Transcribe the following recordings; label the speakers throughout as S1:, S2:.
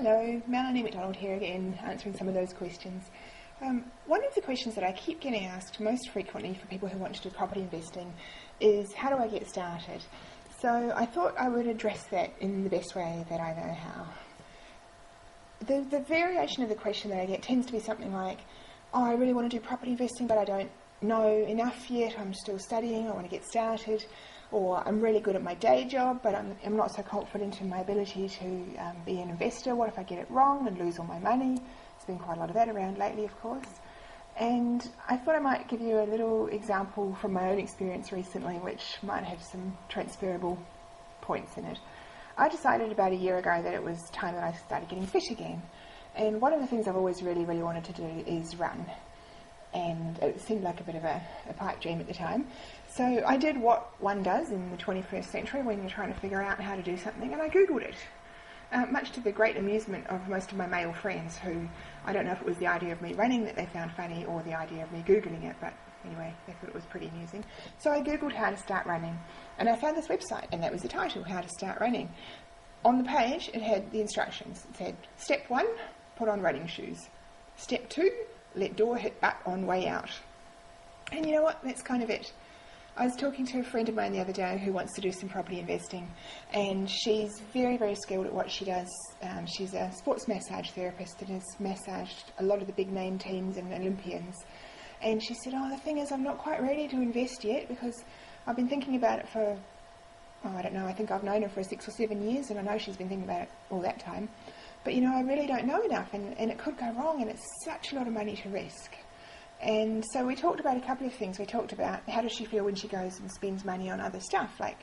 S1: Hello, Melanie MacDonald here again, answering some of those questions. One of the questions that I keep getting asked most frequently for people who want to do property investing is, how do I get started? So I thought I would address that in the best way that I know how. The variation of the question that I get tends to be something like, oh, I really want to do property investing, but I don't know enough yet, I'm still studying, I want to get started. Or I'm really good at my day job, but I'm not so confident in my ability to be an investor. What if I get it wrong and lose all my money? There's been quite a lot of that around lately, of course. And I thought I might give you a little example from my own experience recently, which might have some transferable points in it. I decided about a year ago that it was time that I started getting fit again. And one of the things I've always really wanted to do is run. And it seemed like a bit of a pipe dream at the time. So I did what one does in the 21st century when you're trying to figure out how to do something, and I Googled it. Much to the great amusement of most of my male friends, who, I don't know if it was the idea of me running that they found funny or the idea of me Googling it, but anyway, they thought it was pretty amusing. So I Googled how to start running, and I found this website, and that was the title, How to Start Running. On the page, it had the instructions. It said, Step 1, put on running shoes. Step 2, let door hit butt on way out. And you know what? That's kind of it. I was talking to a friend of mine the other day who wants to do some property investing, and she's very skilled at what she does. She's a sports massage therapist and has massaged a lot of the big name teams and Olympians. And she said, oh, the thing is, I'm not quite ready to invest yet because I've been thinking about it for, I don't know, I think I've known her for 6 or 7 years, and I know she's been thinking about it all that time. But, you know, I really don't know enough, and it could go wrong, and it's such a lot of money to risk. And so we talked about a couple of things. We talked about how does she feel when she goes and spends money on other stuff. Like,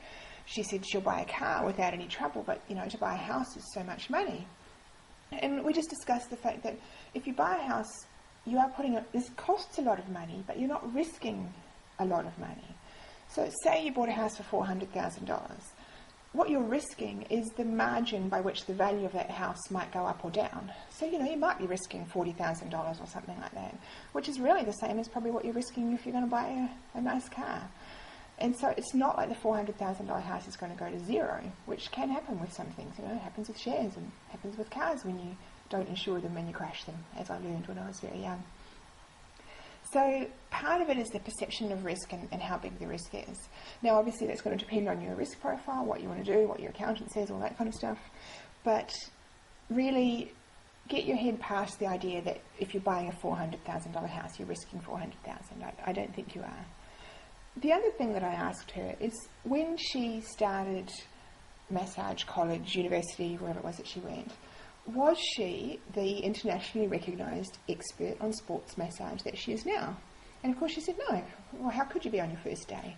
S1: she said she'll buy a car without any trouble, but, you know, to buy a house is so much money. And we just discussed the fact that if you buy a house, you are this costs a lot of money, but you're not risking a lot of money. So say you bought a house for $400,000. What you're risking is the margin by which the value of that house might go up or down. So, you know, you might be risking $40,000 or something like that, which is really the same as probably what you're risking if you're going to buy a nice car. And so it's not like the $400,000 house is going to go to zero, which can happen with some things. You know, it happens with shares and happens with cars when you don't insure them when you crash them, as I learned when I was very young. So part of it is the perception of risk and how big the risk is. Now, obviously, that's going to depend on your risk profile, what you want to do, what your accountant says, all that kind of stuff. But really, get your head past the idea that if you're buying a $400,000 house, you're risking $400,000. I don't think you are. The other thing that I asked her is, when she started massage, college, university, wherever it was that she went, was she the internationally recognised expert on sports massage that she is now? And of course she said no. Well, how could you be on your first day?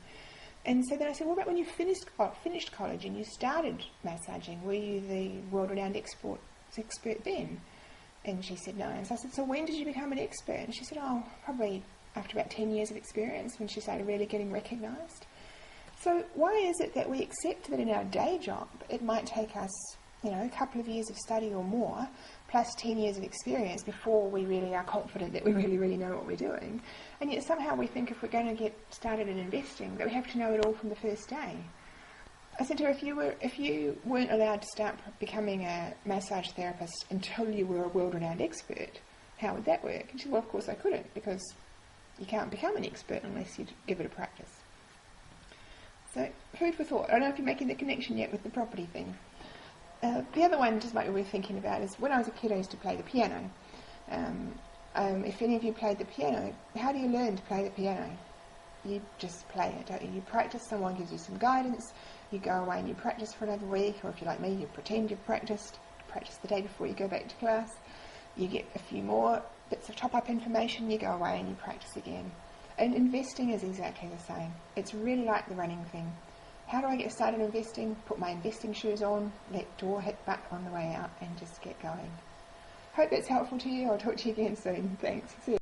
S1: And so then I said, what about when you finished college and you started massaging? Were you the world-renowned expert then? And she said no. And so I said, so when did you become an expert? And she said, oh, probably after about 10 years of experience, when she started really getting recognised. So why is it that we accept that in our day job it might take us, you know, a couple of years of study or more, plus 10 years of experience before we really are confident that we really know what we're doing? And yet somehow we think if we're going to get started in investing that we have to know it all from the first day. I said to her, if you weren't allowed to start becoming a massage therapist until you were a world-renowned expert, how would that work? And she said, well, of course I couldn't, because you can't become an expert unless you give it a practice. So, food for thought. I don't know if you're making the connection yet with the property thing. The other one just might be worth thinking about is, when I was a kid I used to play the piano. If any of you played the piano, how do you learn to play the piano? You just play it, don't you? You practice, someone gives you some guidance, you go away and you practice for another week, or if you're like me, you pretend you've practice the day before you go back to class, you get a few more bits of top-up information, you go away and you practice again. And investing is exactly the same. It's really like the running thing. How do I get started investing? Put my investing shoes on, let door hit butt on the way out, and just get going. Hope that's helpful to you. I'll talk to you again soon. Thanks. See you.